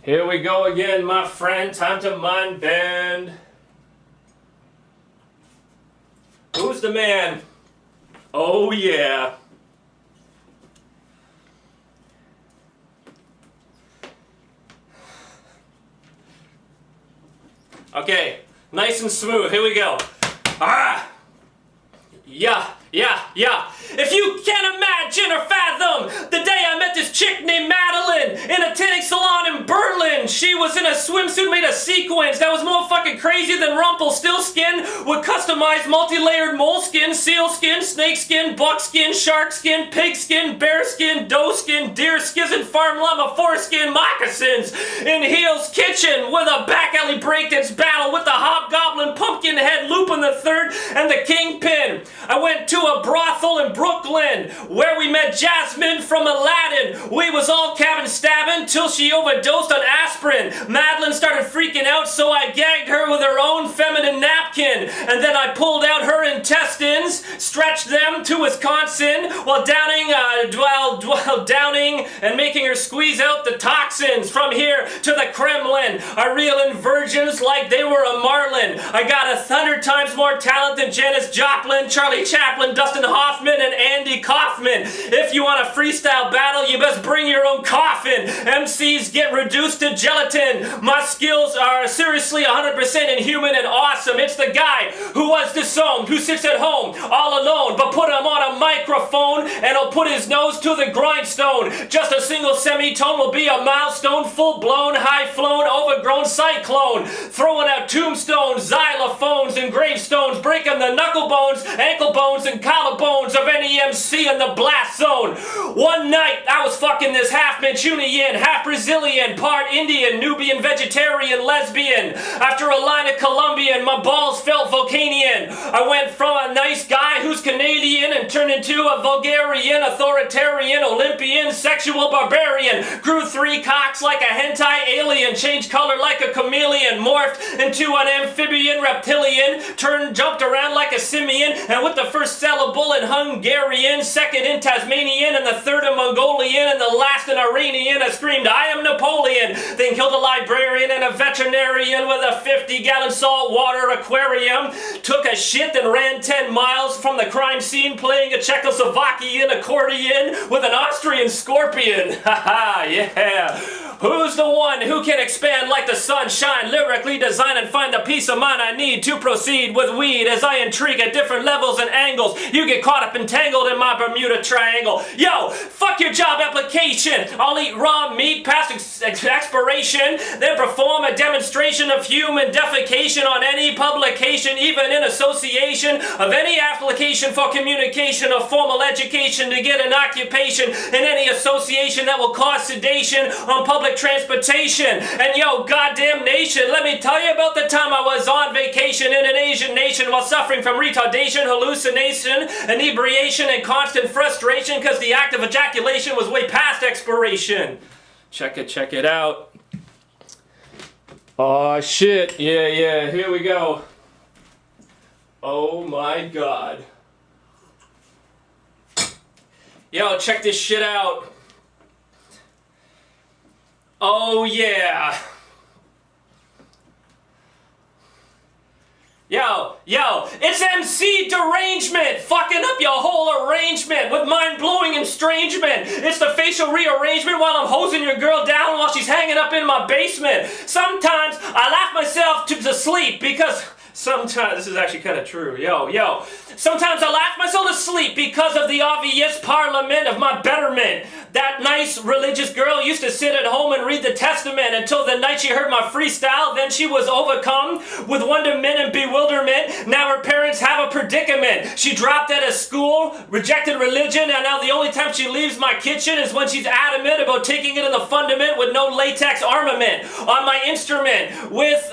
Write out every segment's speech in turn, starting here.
Here we go again, my friend. Time to mind bend. Who's the man? Oh, yeah. Okay, nice and smooth. Here we go. Ah! Yeah. If you can't imagine or fathom the day I met this chick named Madeline in a tanning salon in Berlin. She was in a swimsuit made of sequins that was more fucking crazy than Rumpelstiltskin with customized multi-layered moleskin, sealskin, snakeskin, buckskin, sharkskin, pigskin, bearskin, doeskin, deerskin, farm llama foreskin moccasins in Heel's kitchen with a back alley breakdance battle with the hobgoblin, pumpkinhead, Lupin the Third, and the Kingpin. I went to a brothel in Brooklyn where we met Jasmine from Aladdin. We was all cabin stabbing till she overdosed on aspirin. Madeline started freaking out, so I gagged her with her own feminine napkin, and then I pulled out her intestines, stretched them to Wisconsin while downing and making her squeeze out the toxins. From here to the Kremlin, I reel in virgins like they were a marlin. I got 100 times more talent than Janis Joplin, Charlie Chaplin, Dustin Hoffman, and Andy Kaufman. If you want a freestyle battle, you best bring your own coffin. MCs get reduced to gelatin. My skills are seriously 100% inhuman and awesome. It's the guy who was disowned, who sits at home all alone, but put him on a microphone and he'll put his nose to the grindstone. Just a single semitone will be a milestone, full-blown, high-flown, overgrown cyclone. Throwing out tombstones, xylophones, and gravestones, breaking the knuckle bones, ankle bones, and collarbones of any MC in the blast zone. One night, I was fucking this half Manchunian, half Brazilian, part Indian, Nubian, vegetarian, lesbian. After a line of Colombian, my balls felt Vulcanian. I went from a nice guy who's Canadian and turned into a Bulgarian, authoritarian, Olympian, sexual barbarian. Grew 3 cocks like a hentai alien, changed color like a chameleon, morphed into an amphibian reptilian, jumped around like a simian, and with the first syllable in Hungarian, second in Tasmanian, and the third in Mongolian, and the last in Iranian, I screamed, I am Napoleon, then killed a librarian and a veterinarian with a 50-gallon saltwater aquarium, took a shit and ran 10 miles from the crime scene playing a Czechoslovakian accordion with an Austrian scorpion. Haha, yeah. Who's the one who can expand like the sunshine, lyrically design and find the peace of mind I need to proceed with weed as I intrigue at different levels and angles. You get caught up and tangled in my Bermuda Triangle. Yo, fuck your job application. I'll eat raw meat past expiration, then perform a demonstration of human defecation on any publication, even in association of any application for communication or formal education to get an occupation in any association that will cause sedation on public transportation. And yo, goddamn nation, let me tell you about the time I was on vacation in an Asian nation while suffering from retardation, hallucination, inebriation, and constant frustration because the act of ejaculation was way past expiration. Check it out. Oh shit, yeah, here we go. Oh my god. Yo, check this shit out. Oh yeah. Yo, it's MC derangement, fucking up your whole arrangement with mind-blowing estrangement. It's the facial rearrangement while I'm hosing your girl down while she's hanging up in my basement. Sometimes I laugh myself to sleep because... Sometimes, this is actually kind of true, yo. Sometimes I laugh myself to sleep because of the obvious parliament of my betterment. That nice religious girl used to sit at home and read the Testament until the night she heard my freestyle. Then she was overcome with wonderment and bewilderment. Now her parents have a predicament. She dropped out of school, rejected religion, and now the only time she leaves my kitchen is when she's adamant about taking it in the fundament with no latex armament. On my instrument, with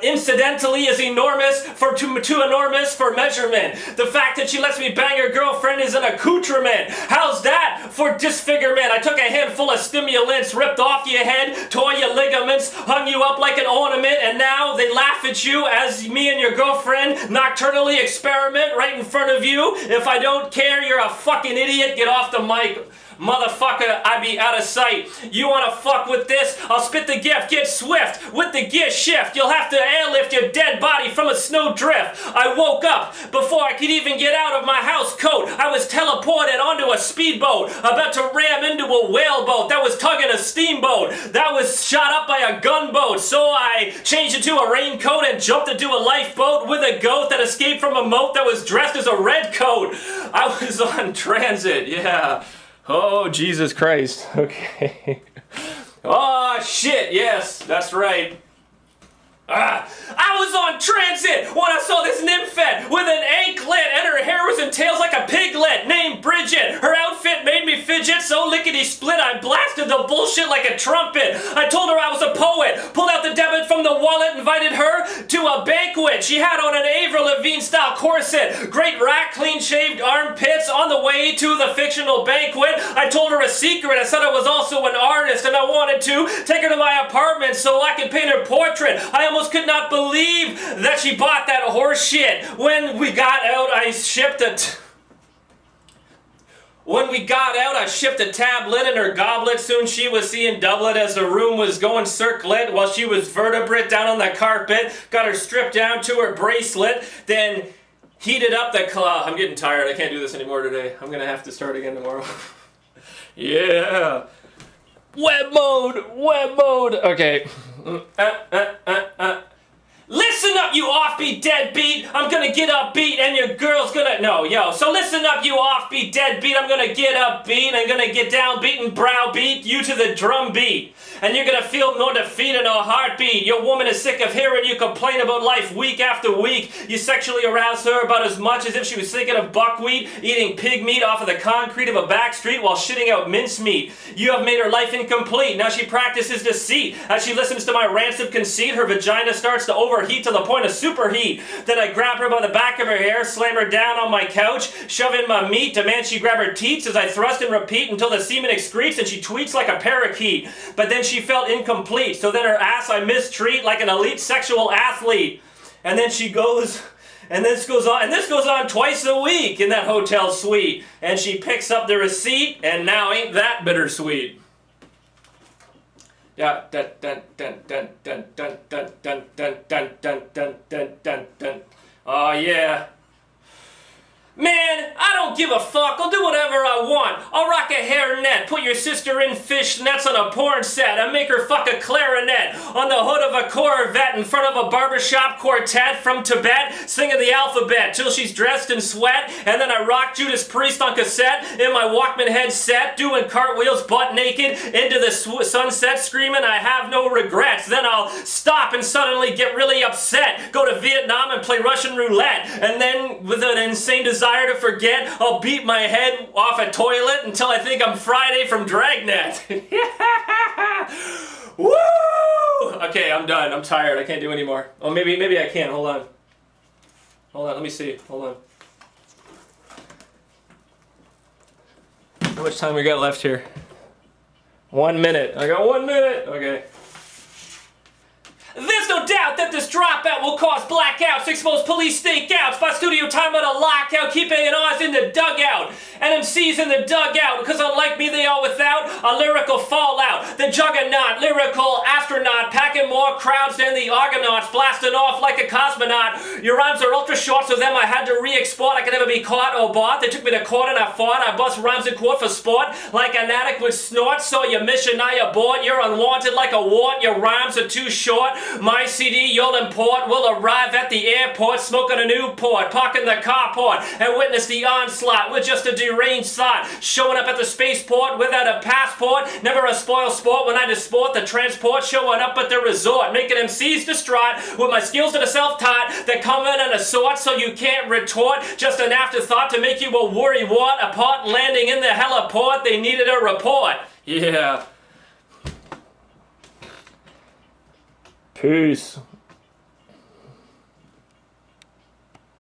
incidentally is enormous for too enormous for measurement. The fact that she lets me bang her girlfriend is an accoutrement. How's that for disfigurement? I took a handful of stimulants, ripped off your head, tore your ligaments, hung you up like an ornament, and now they laugh at you as me and your girlfriend nocturnally experiment right in front of you. If I don't care, you're a fucking idiot. Get off the mic. Motherfucker, I be out of sight. You wanna fuck with this? I'll spit the gift, get swift with the gear shift. You'll have to airlift your dead body from a snowdrift. I woke up before I could even get out of my house coat. I was teleported onto a speedboat, about to ram into a whaleboat that was tugging a steamboat that was shot up by a gunboat. So I changed into a raincoat and jumped into a lifeboat with a goat that escaped from a moat that was dressed as a red coat. I was on transit, yeah. Oh, Jesus Christ. Okay. Oh, shit, yes, that's right. I was on transit when I saw this nymphette with an anklet and her hair was in tails like a piglet named Bridget. Her outfit made me fidget so lickety-split I blasted the bullshit like a trumpet. I told her I was a poet, pulled out the debit from the wallet, invited her to a banquet. She had on an Avril Lavigne-style corset, great rack, clean-shaved armpits on the way to the fictional banquet. I told her a secret. I said I was also an artist and I wanted to take her to my apartment so I could paint her portrait. I almost could not believe that she bought that horse shit. When we got out, I shipped a tablet in her goblet. Soon she was seeing doublet as the room was going circlet while she was vertebrate down on the carpet. Got her stripped down to her bracelet. Then heated up the I'm getting tired. I can't do this anymore today. I'm gonna have to start again tomorrow. Yeah. Web mode. Okay. Listen up, you offbeat deadbeat. I'm gonna get upbeat and your girl's gonna... No, yo. So listen up, you offbeat deadbeat. I'm gonna get upbeat. I'm gonna get downbeat and browbeat you to the drum beat. And you're gonna feel no defeat in a heartbeat. Your woman is sick of hearing you complain about life week after week. You sexually arouse her about as much as if she was thinking of buckwheat, eating pig meat off of the concrete of a back street while shitting out mincemeat. You have made her life incomplete. Now she practices deceit. As she listens to my rants of conceit, her vagina starts to overheat to the point of superheat. Then I grab her by the back of her hair, slam her down on my couch, shove in my meat, demand she grab her teats as I thrust and repeat until the semen excretes and she tweets like a parakeet. But then she felt incomplete, so then her ass I mistreat like an elite sexual athlete. And then she goes, and this goes on twice a week in that hotel suite. And she picks up the receipt, and now ain't that bittersweet. Yeah, oh yeah. Man, I don't give a fuck. I'll do whatever I want. I'll rock a hairnet, put your sister in fishnets on a porn set, and make her fuck a clarinet on the hood of a Corvette in front of a barbershop quartet from Tibet, singing the alphabet till she's dressed in sweat, and then I rock Judas Priest on cassette in my Walkman headset, doing cartwheels butt naked into the sunset, screaming I have no regrets. Then I'll stop and suddenly get really upset, go to Vietnam and play Russian roulette, and then with an insane desire to forget, I'll beat my head off a toilet until I think I'm Friday from Dragnet. Woo! Okay, I'm done. I'm tired. I can't do anymore. Oh, maybe I can. Hold on. Let me see. Hold on. How much time we got left here? 1 minute. I got 1 minute. Okay. There's no doubt that this dropout will cause blackouts, expose police stakeouts, by studio time at a lockout, keep A&Rs in the dugout, and MCs in the dugout, because unlike me they are without a lyrical fallout. The juggernaut, lyrical astronaut, packing more crowds than the Argonauts, blasting off like a cosmonaut. Your rhymes are ultra short, so them I had to re-export. I could never be caught or bought. They took me to court and I fought. I bust rhymes in court for sport, like an addict with snorts. So your mission I abort. You're unwanted like a wart. Your rhymes are too short. My CD you'll import will arrive at the airport, smoking a Newport, parking the carport, and witness the onslaught with just a deranged thought. Showing up at the spaceport without a passport, never a spoil sport when I disport the transport. Showing up at the resort, making MCs distraught with my skills that are self-taught that come in an assault so you can't retort. Just an afterthought to make you a worry wart. Apart landing in the heliport, they needed a report. Yeah. Peace.